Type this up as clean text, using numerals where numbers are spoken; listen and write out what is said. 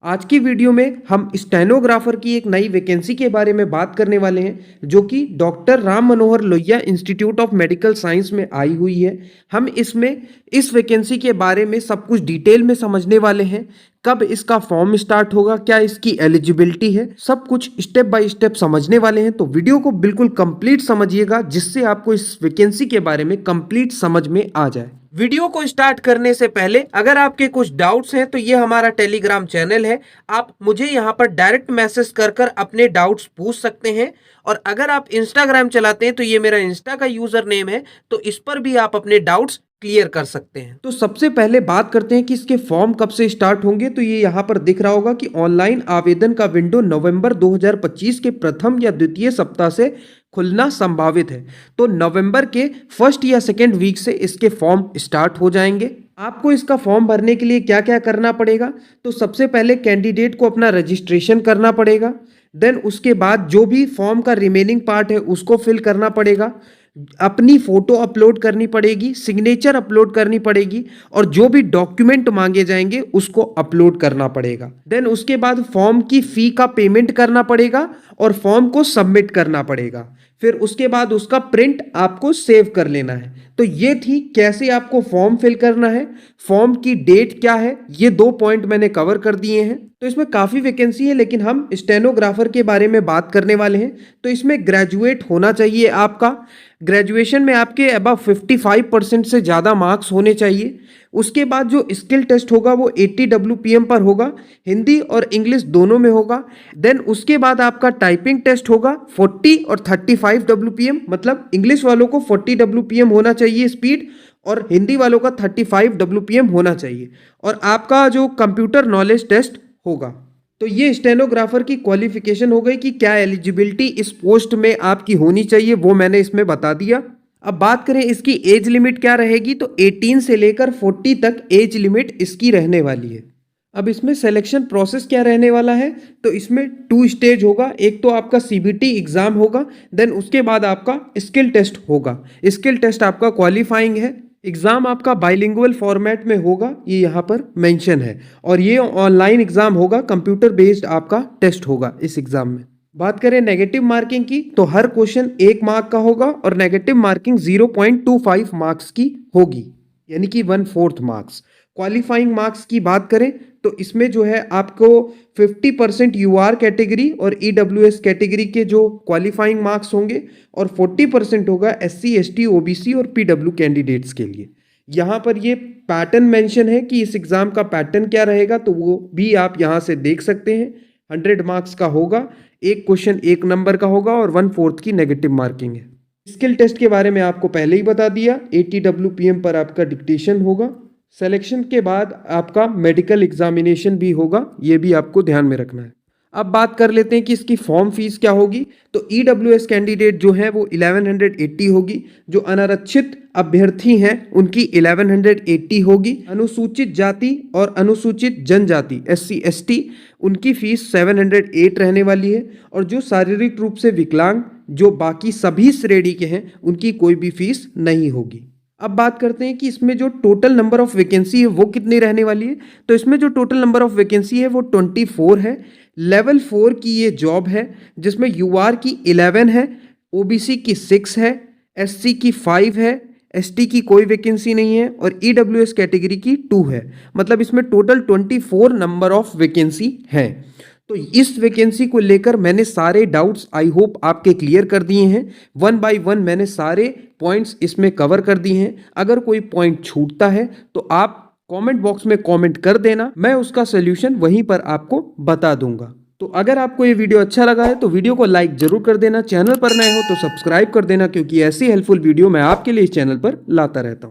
आज की वीडियो में हम स्टेनोग्राफर की एक नई वैकेंसी के बारे में बात करने वाले हैं जो कि doctor Ram Manohar Lohia institute of medical science में आई हुई है। हम इसमें इस वैकेंसी के बारे में सब कुछ डिटेल में समझने वाले हैं। कब इसका फॉर्म स्टार्ट होगा, क्या इसकी एलिजिबिलिटी है, सब कुछ स्टेप बाय स्टेप समझने वाले हैं। तो वीडियो को बिल्कुल कंप्लीट समझिएगा जिससे आपको इस वैकेंसी के बारे में कंप्लीट समझ में आ जाए। वीडियो को स्टार्ट करने से पहले अगर आपके कुछ डाउट्स हैं तो ये हमारा टेलीग्राम चैनल है, आप मुझे यहाँ पर डायरेक्ट मैसेज कर कर अपने डाउट्स पूछ सकते हैं। और अगर आप इंस्टाग्राम चलाते हैं तो ये मेरा इंस्टा का यूजर नेम है, तो इस पर भी आप अपने डाउट्स क्लियर कर सकते हैं। तो सबसे पहले बात करते हैं कि इसके फॉर्म कब से स्टार्ट होंगे। तो ये यहाँ पर दिख रहा होगा कि ऑनलाइन आवेदन का विंडो नवंबर 2025 के प्रथम या द्वितीय सप्ताह से खुलना संभावित है। तो नवंबर के फर्स्ट या सेकेंड वीक से इसके फॉर्म स्टार्ट हो जाएंगे। आपको इसका फॉर्म भरने के लिए क्या क्या करना पड़ेगा, तो सबसे पहले कैंडिडेट को अपना रजिस्ट्रेशन करना पड़ेगा। देन उसके बाद जो भी फॉर्म का रिमेनिंग पार्ट है उसको फिल करना पड़ेगा, अपनी फोटो अपलोड करनी पड़ेगी, सिग्नेचर अपलोड करनी पड़ेगी और जो भी डॉक्यूमेंट मांगे जाएंगे उसको अपलोड करना पड़ेगा। देन उसके बाद फॉर्म की फी का पेमेंट करना पड़ेगा और फॉर्म को सबमिट करना पड़ेगा। फिर उसके बाद उसका प्रिंट आपको सेव कर लेना है। तो ये थी कैसे आपको फॉर्म फिल करना है, फॉर्म की डेट क्या है, ये 2 पॉइंट मैंने कवर कर दिए हैं। तो इसमें काफ़ी वैकेंसी है लेकिन हम स्टेनोग्राफर के बारे में बात करने वाले हैं। तो इसमें ग्रेजुएट होना चाहिए आपका, ग्रेजुएशन में आपके अबव 55% से ज़्यादा मार्क्स होने चाहिए। उसके बाद जो स्किल टेस्ट होगा वो 80 WPM पर होगा, हिंदी और इंग्लिश दोनों में होगा। देन उसके बाद आपका टाइपिंग टेस्ट होगा 40 और 35 WPM, मतलब इंग्लिश वालों को 40 WPM होना चाहिए स्पीड और हिंदी वालों का 35 WPM होना चाहिए। और आपका जो कंप्यूटर नॉलेज टेस्ट होगा। तो ये स्टेनोग्राफर की क्वालिफिकेशन हो गई कि क्या एलिजिबिलिटी इस पोस्ट में आपकी होनी चाहिए, वो मैंने इसमें बता दिया। अब बात करें इसकी एज लिमिट क्या रहेगी, तो 18 से लेकर 40 तक एज लिमिट इसकी रहने वाली है। अब इसमें सिलेक्शन प्रोसेस क्या रहने वाला है, तो इसमें 2 स्टेज होगा। एक तो आपका CBT एग्जाम होगा, देन उसके बाद आपका स्किल टेस्ट होगा। स्किल टेस्ट आपका क्वालिफाइंग है। एग्जाम आपका बाइलिंगुअल फॉर्मेट में होगा, ये यहाँ पर मेंशन है। और ये ऑनलाइन एग्जाम होगा, कंप्यूटर बेस्ड आपका टेस्ट होगा इस एग्जाम में। बात करें नेगेटिव मार्किंग की, तो हर क्वेश्चन 1 मार्क का होगा और नेगेटिव मार्किंग 0.25 मार्क्स की होगी, यानी कि 1/4 मार्क्स। क्वालिफाइंग मार्क्स की बात करें तो इसमें जो है आपको 50% UR कैटेगरी और EWS कैटेगरी के जो क्वालिफाइंग मार्क्स होंगे और 40% होगा SC ST OBC और PW कैंडिडेट्स के लिए। यहाँ पर ये पैटर्न मेंशन है कि इस एग्जाम का पैटर्न क्या रहेगा, तो वो भी आप यहाँ से देख सकते हैं। 100 मार्क्स का होगा, एक क्वेश्चन 1 नंबर का होगा और 1/4 की नेगेटिव मार्किंग है। स्किल टेस्ट के बारे में आपको पहले ही बता दिया, 80 WPM पर आपका डिक्टेशन होगा। सिलेक्शन के बाद आपका मेडिकल एग्जामिनेशन भी होगा, ये भी आपको ध्यान में रखना है। अब बात कर लेते हैं कि इसकी फॉर्म फीस क्या होगी। तो EWS कैंडिडेट जो है वो 1180 होगी, जो अनारक्षित अभ्यर्थी हैं उनकी 1180 होगी। अनुसूचित जाति और अनुसूचित जनजाति SC ST उनकी फीस 708 रहने वाली है। और जो शारीरिक रूप से विकलांग, जो बाकी सभी श्रेणी के हैं, उनकी कोई भी फीस नहीं होगी। अब बात करते हैं कि इसमें जो टोटल नंबर ऑफ वैकेंसी है वो कितनी रहने वाली है। तो इसमें जो टोटल नंबर ऑफ वैकेंसी है वो 24 है। लेवल 4 की ये जॉब है जिसमें UR की 11 है, OBC की 6 है, SC की 5 है, ST की कोई वैकेंसी नहीं है और EWS कैटेगरी की 2 है। मतलब इसमें टोटल 24 नंबर ऑफ वैकेंसी है। तो इस वैकेंसी को लेकर मैंने सारे डाउट्स आई होप आपके क्लियर कर दिए हैं। 1 बाय 1 मैंने सारे पॉइंट्स इसमें कवर कर दिए हैं। अगर कोई पॉइंट छूटता है तो आप कमेंट बॉक्स में कमेंट कर देना, मैं उसका सलूशन वहीं पर आपको बता दूंगा। तो अगर आपको ये वीडियो अच्छा लगा है तो वीडियो को लाइक जरूर कर देना, चैनल पर नए हो तो सब्सक्राइब कर देना, क्योंकि ऐसी हेल्पफुल वीडियो मैं आपके लिए इस चैनल पर लाता रहता हूँ।